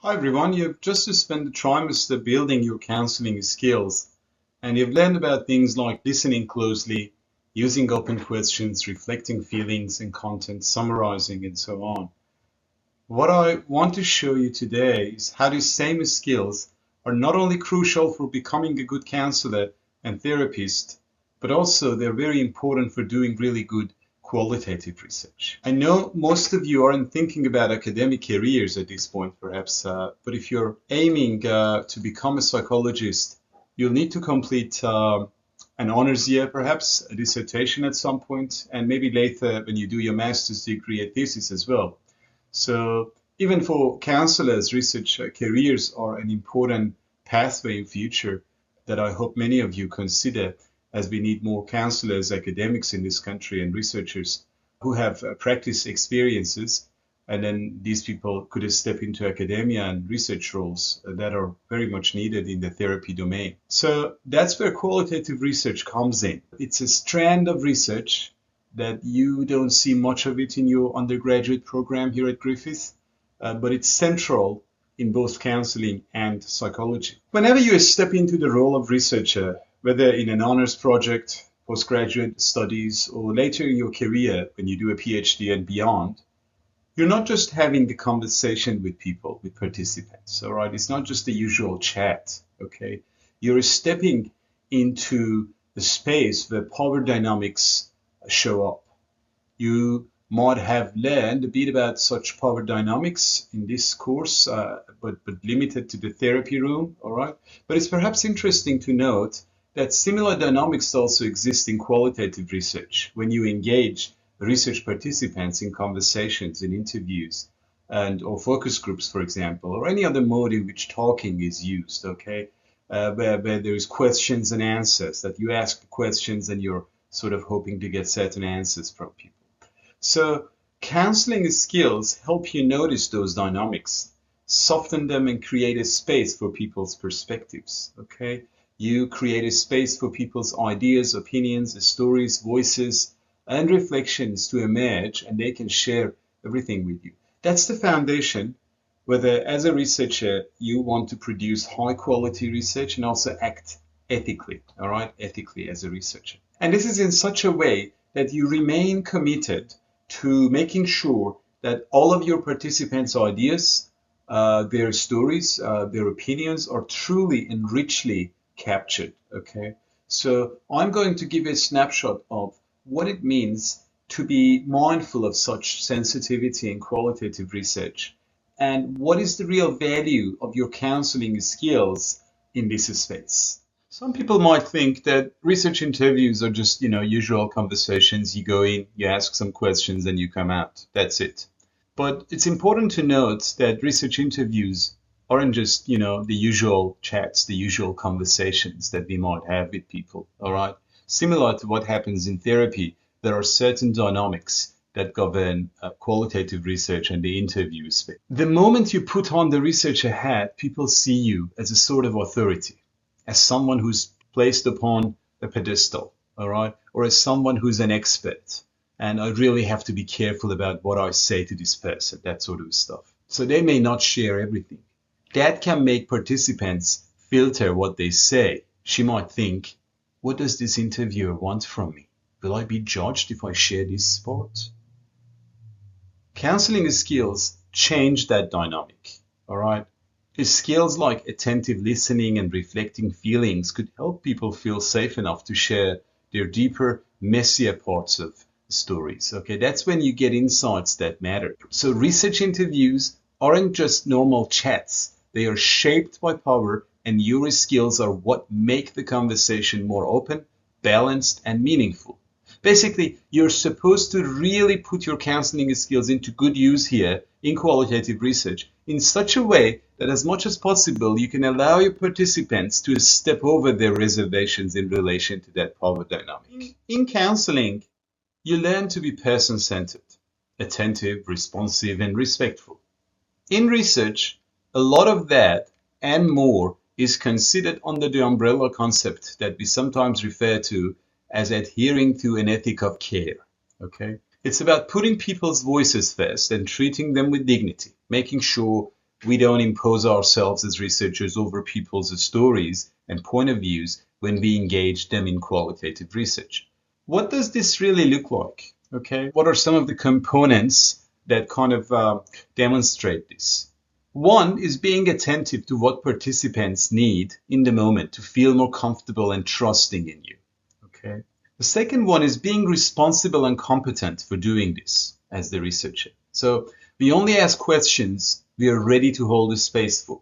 Hi everyone, you've just spent the trimester building your counseling skills, and you've learned about things like listening closely, using open questions, reflecting feelings and content, summarizing, and so on. What I want to show you today is how these same skills are not only crucial for becoming a good counselor and therapist, but also they're very important for doing really good qualitative research. I know most of you aren't thinking about academic careers at this point, perhaps, but if you're aiming to become a psychologist, you'll need to complete an honors year, perhaps a dissertation at some point, and maybe later when you do your master's degree, a thesis as well. So even for counselors, research careers are an important pathway in future that I hope many of you consider, as we need more counselors, academics in this country, and researchers who have practice experiences. And then these people could step into academia and research roles that are very much needed in the therapy domain. So that's where qualitative research comes in. It's a strand of research that you don't see much of it in your undergraduate program here at Griffith, but it's central in both counseling and psychology. Whenever you step into the role of researcher, whether in an honors project, postgraduate studies, or later in your career when you do a PhD and beyond, you're not just having the conversation with people, with participants, all right? It's not just the usual chat, okay? You're stepping into the space where power dynamics show up. You might have learned a bit about such power dynamics in this course, but limited to the therapy room, all right? But it's perhaps interesting to note that similar dynamics also exist in qualitative research when you engage research participants in conversations, in interviews, or focus groups, for example, or any other mode in which talking is used, okay? Where there's questions and answers, that you ask questions and you're sort of hoping to get certain answers from people. So counseling skills help you notice those dynamics, soften them, and create a space for people's perspectives, okay? You create a space for people's ideas, opinions, stories, voices, and reflections to emerge, and they can share everything with you. That's the foundation, whether as a researcher you want to produce high quality research and also act ethically, all right, ethically as a researcher. And this is in such a way that you remain committed to making sure that all of your participants' ideas, their stories, their opinions are truly and richly captured, okay? So I'm going to give a snapshot of what it means to be mindful of such sensitivity in qualitative research, and what is the real value of your counseling skills in this space. Some people might think that research interviews are just, usual conversations. You go in, you ask some questions, and you come out. That's it. But it's important to note that research interviews aren't just, the usual chats, the usual conversations that we might have with people, all right? Similar to what happens in therapy, there are certain dynamics that govern qualitative research and the interview space. The moment you put on the researcher hat, people see you as a sort of authority, as someone who's placed upon a pedestal, all right? Or as someone who's an expert. And I really have to be careful about what I say to this person, that sort of stuff. So they may not share everything. That can make participants filter what they say. She might think, what does this interviewer want from me? Will I be judged if I share this spot? Counseling skills change that dynamic, all right? Skills like attentive listening and reflecting feelings could help people feel safe enough to share their deeper, messier parts of stories, okay? That's when you get insights that matter. So research interviews aren't just normal chats. They are shaped by power, and your skills are what make the conversation more open, balanced, and meaningful. Basically, you're supposed to really put your counseling skills into good use here in qualitative research in such a way that as much as possible, you can allow your participants to step over their reservations in relation to that power dynamic. In counseling, you learn to be person-centered, attentive, responsive, and respectful. In research, a lot of that and more is considered under the umbrella concept that we sometimes refer to as adhering to an ethic of care, okay? It's about putting people's voices first and treating them with dignity, making sure We don't impose ourselves as researchers over people's stories and point of views when we engage them in qualitative research. What does this really look like? Okay, what are some of the components that kind of demonstrate this? One is being attentive to what participants need in the moment to feel more comfortable and trusting in you. Okay. The second one is being responsible and competent for doing this as the researcher. So we only ask questions we are ready to hold a space for.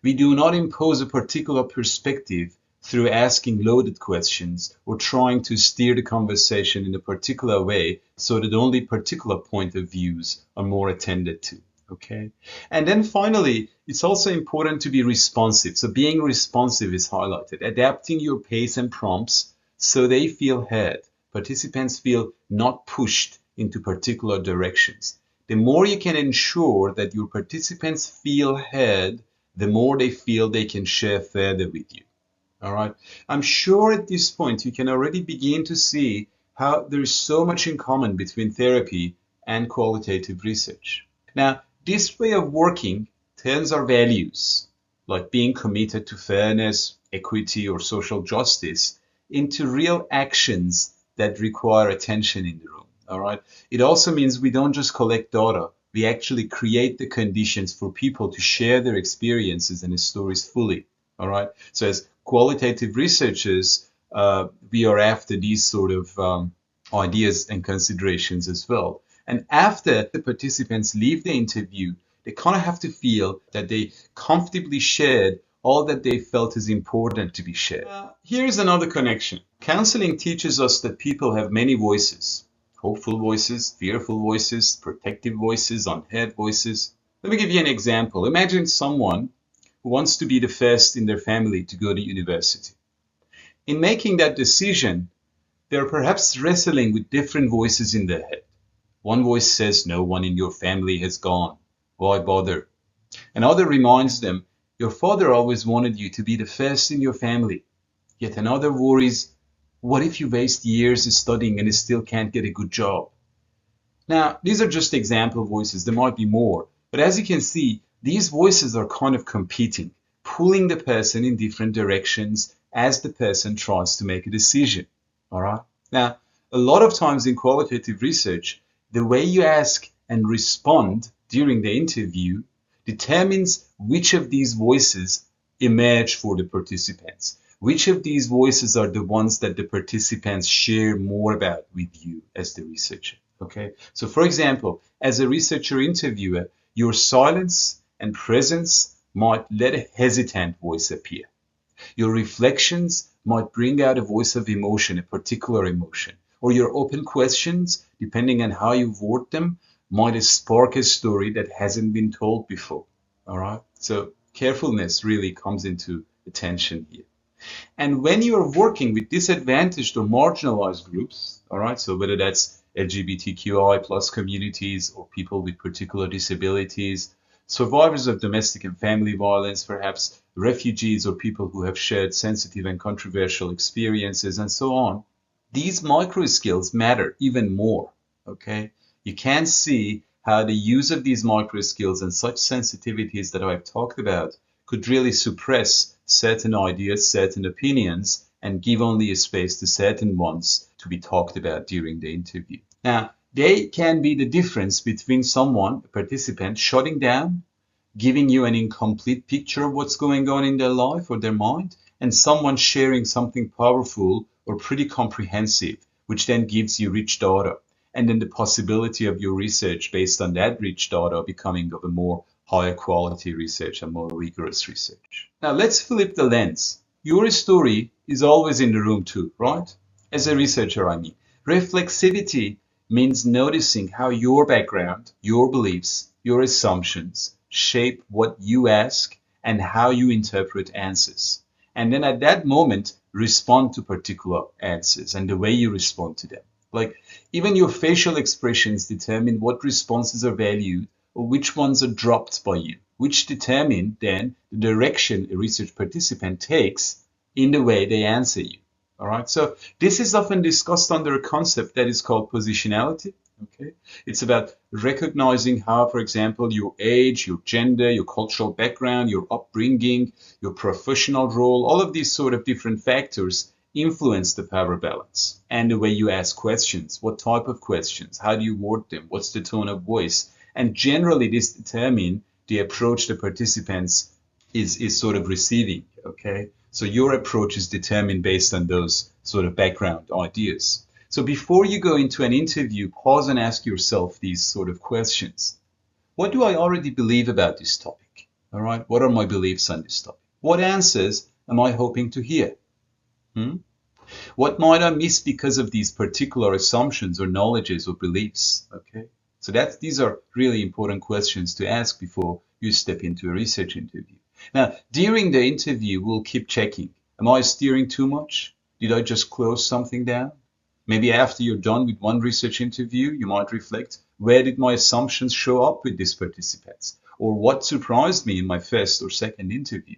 We do not impose a particular perspective through asking loaded questions or trying to steer the conversation in a particular way so that only particular point of views are more attended to. Okay. And then finally, it's also important to be responsive. So being responsive is highlighted, adapting your pace and prompts so they feel heard. Participants feel not pushed into particular directions. The more you can ensure that your participants feel heard, the more they feel they can share further with you. All right. I'm sure at this point you can already begin to see how there is so much in common between therapy and qualitative research. Now, this way of working turns our values, like being committed to fairness, equity, or social justice, into real actions that require attention in the room. All right. It also means we don't just collect data, we actually create the conditions for people to share their experiences and stories fully. All right. So as qualitative researchers, we are after these sort of ideas and considerations as well. And after the participants leave the interview, they kind of have to feel that they comfortably shared all that they felt is important to be shared. Here's another connection. Counseling teaches us that people have many voices. Hopeful voices, fearful voices, protective voices, unheard voices. Let me give you an example. Imagine someone who wants to be the first in their family to go to university. In making that decision, they're perhaps wrestling with different voices in their head. One voice says, no one in your family has gone. Why bother? Another reminds them, your father always wanted you to be the first in your family. Yet another worries, what if you waste years studying and still can't get a good job? Now, these are just example voices. There might be more. But as you can see, these voices are kind of competing, pulling the person in different directions as the person tries to make a decision. All right? Now, a lot of times in qualitative research, the way you ask and respond during the interview determines which of these voices emerge for the participants. Which of these voices are the ones that the participants share more about with you as the researcher? Okay. So for example, as a researcher interviewer, your silence and presence might let a hesitant voice appear. Your reflections might bring out a voice of emotion, a particular emotion. Or your open questions, depending on how you word them, might spark a story that hasn't been told before. All right. So carefulness really comes into attention here. And when you're working with disadvantaged or marginalized groups, all right, so whether that's LGBTQI plus communities or people with particular disabilities, survivors of domestic and family violence, perhaps refugees or people who have shared sensitive and controversial experiences and so on, these micro skills matter even more, okay? You can see how the use of these micro skills and such sensitivities that I've talked about could really suppress certain ideas, certain opinions, and give only a space to certain ones to be talked about during the interview. Now, they can be the difference between someone, a participant, shutting down, giving you an incomplete picture of what's going on in their life or their mind, and someone sharing something powerful or pretty comprehensive, which then gives you rich data. And then the possibility of your research based on that rich data becoming of a more higher quality research and more rigorous research. Now let's flip the lens. Your story is always in the room too, right? As a researcher, I mean. Reflexivity means noticing how your background, your beliefs, your assumptions shape what you ask and how you interpret answers. And then at that moment, respond to particular answers and the way you respond to them. Like even your facial expressions determine what responses are valued or which ones are dropped by you, which determine then the direction a research participant takes in the way they answer you. All right. So this is often discussed under a concept that is called positionality Okay, it's about recognizing how, for example, your age, your gender, your cultural background, your upbringing, your professional role, all of these sort of different factors influence the power balance and the way you ask questions. What type of questions? How do you word them? What's the tone of voice? And generally, this determines the approach the participants is sort of receiving. Okay, so your approach is determined based on those sort of background ideas. So before you go into an interview, pause and ask yourself these sort of questions. What do I already believe about this topic? All right. What are my beliefs on this topic? What answers am I hoping to hear? What might I miss because of these particular assumptions or knowledges or beliefs? Okay. So these are really important questions to ask before you step into a research interview. Now, during the interview, we'll keep checking. Am I steering too much? Did I just close something down? Maybe after you're done with one research interview, you might reflect, where did my assumptions show up with these participants? Or what surprised me in my first or second interview?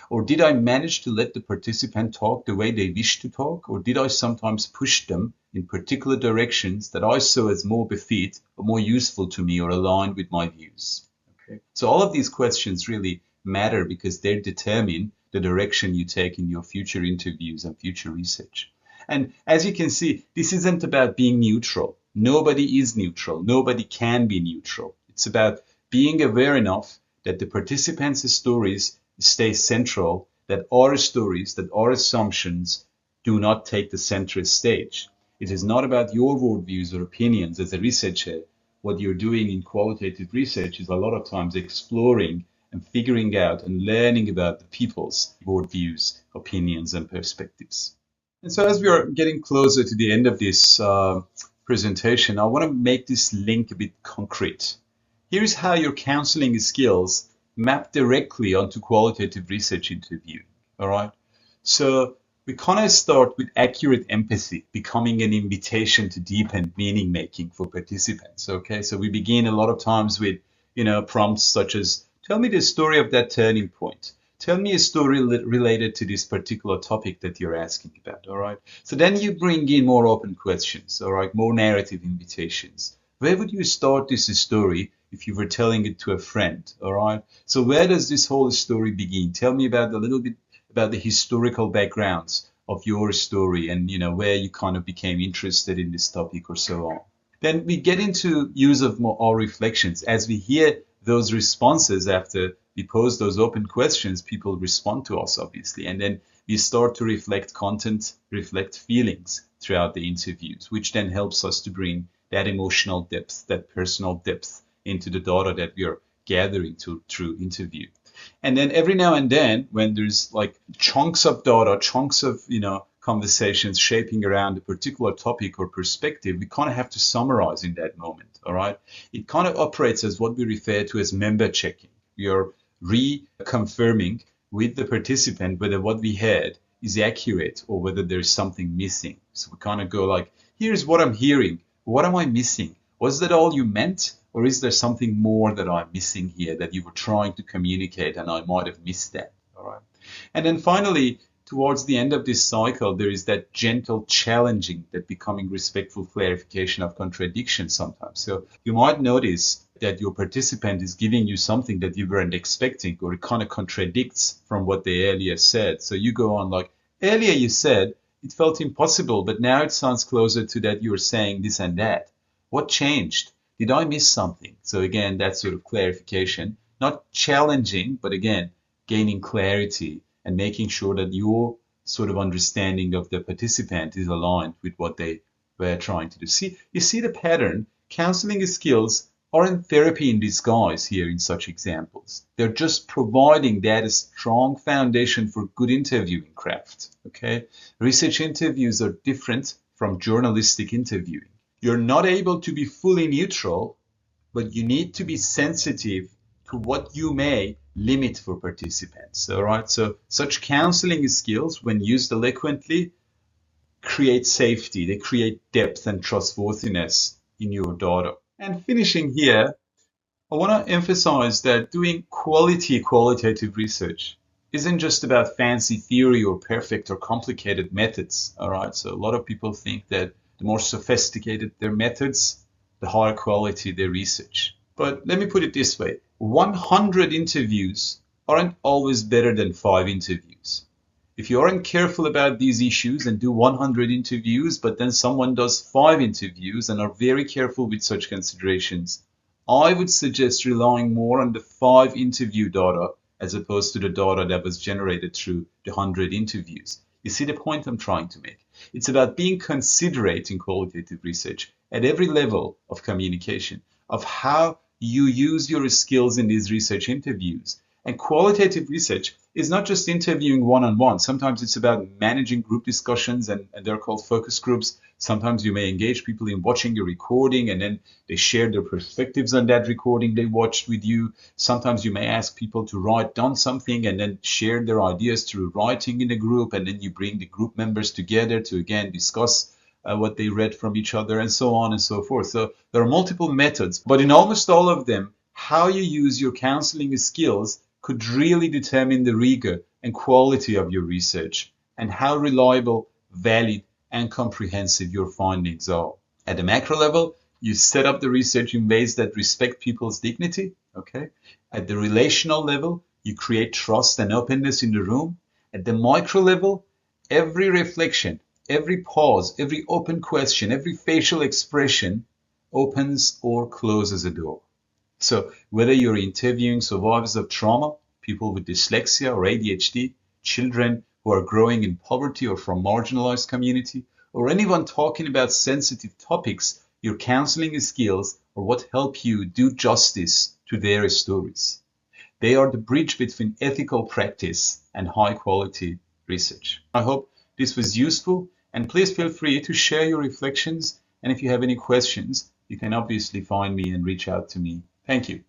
Or did I manage to let the participant talk the way they wish to talk? Or did I sometimes push them in particular directions that I saw as more befit or more useful to me or aligned with my views? Okay. So all of these questions really matter because they determine the direction you take in your future interviews and future research. And as you can see, this isn't about being neutral. Nobody is neutral. Nobody can be neutral. It's about being aware enough that the participants' stories stay central, that our stories, that our assumptions do not take the center stage. It is not about your worldviews or opinions as a researcher. What you're doing in qualitative research is a lot of times exploring and figuring out and learning about the people's worldviews, opinions, and perspectives. And so as we are getting closer to the end of this presentation, I want to make this link a bit concrete. Here's how your counseling skills map directly onto qualitative research interviewing. All right. So we kind of start with accurate empathy, becoming an invitation to deepen meaning making for participants. Okay. So we begin a lot of times with, prompts such as, tell me the story of that turning point. Tell me a story related to this particular topic that you're asking about, all right? So then you bring in more open questions, all right, more narrative invitations. Where would you start this story if you were telling it to a friend, all right? So where does this whole story begin? Tell me about a little bit about the historical backgrounds of your story and, where you kind of became interested in this topic or so on. Then we get into use of our reflections. As we hear those responses after we pose those open questions, people respond to us, obviously. And then we start to reflect content, reflect feelings throughout the interviews, which then helps us to bring that emotional depth, that personal depth into the data that we are gathering through interview. And then every now and then, when there's like chunks of data, chunks of, conversations shaping around a particular topic or perspective, we kind of have to summarize in that moment, all right? It kind of operates as what we refer to as member checking. We are reconfirming with the participant whether what we heard is accurate or whether there's something missing. So we kind of go like, here's what I'm hearing. What am I missing? Was that all you meant? Or is there something more that I'm missing here that you were trying to communicate and I might have missed that? All right. And then finally, towards the end of this cycle, there is that gentle challenging, that becoming respectful clarification of contradiction sometimes. So you might notice that your participant is giving you something that you weren't expecting, or it kind of contradicts from what they earlier said. So you go on like, earlier you said it felt impossible, but now it sounds closer to that you're saying this and that. What changed? Did I miss something? So again, that sort of clarification, not challenging, but again, gaining clarity and making sure that your sort of understanding of the participant is aligned with what they were trying to do. See, you see the pattern. Counseling skills aren't therapy in disguise here in such examples. They're just providing that strong foundation for good interviewing craft. Okay, research interviews are different from journalistic interviewing. You're not able to be fully neutral, but you need to be sensitive to what you may limit for participants. All right. So such counseling skills, when used eloquently, create safety. They create depth and trustworthiness in your data. And finishing here, I want to emphasize that doing qualitative research isn't just about fancy theory or perfect or complicated methods. All right. So a lot of people think that the more sophisticated their methods, the higher quality their research. But let me put it this way, 100 interviews aren't always better than 5 interviews. If you aren't careful about these issues and do 100 interviews, but then someone does 5 interviews and are very careful with such considerations, I would suggest relying more on the 5 interview data as opposed to the data that was generated through the 100 interviews. You see the point I'm trying to make? It's about being considerate in qualitative research at every level of communication, of how you use your skills in these research interviews. And qualitative research is not just interviewing one-on-one. Sometimes it's about managing group discussions, and they're called focus groups. Sometimes you may engage people in watching your recording, and then they share their perspectives on that recording they watched with you. Sometimes you may ask people to write down something and then share their ideas through writing in a group, and then you bring the group members together to again discuss what they read from each other, and so on and so forth. So there are multiple methods, but in almost all of them, how you use your counseling skills could really determine the rigor and quality of your research and how reliable, valid, and comprehensive your findings are. At the macro level, you set up the research in ways that respect people's dignity, okay? At the relational level, you create trust and openness in the room. At the micro level, every reflection, every pause, every open question, every facial expression opens or closes a door. So whether you're interviewing survivors of trauma, people with dyslexia or ADHD, children who are growing in poverty or from marginalized community, or anyone talking about sensitive topics, your counseling skills are what help you do justice to their stories. They are the bridge between ethical practice and high quality research. I hope this was useful, and please feel free to share your reflections. And if you have any questions, you can obviously find me and reach out to me. Thank you.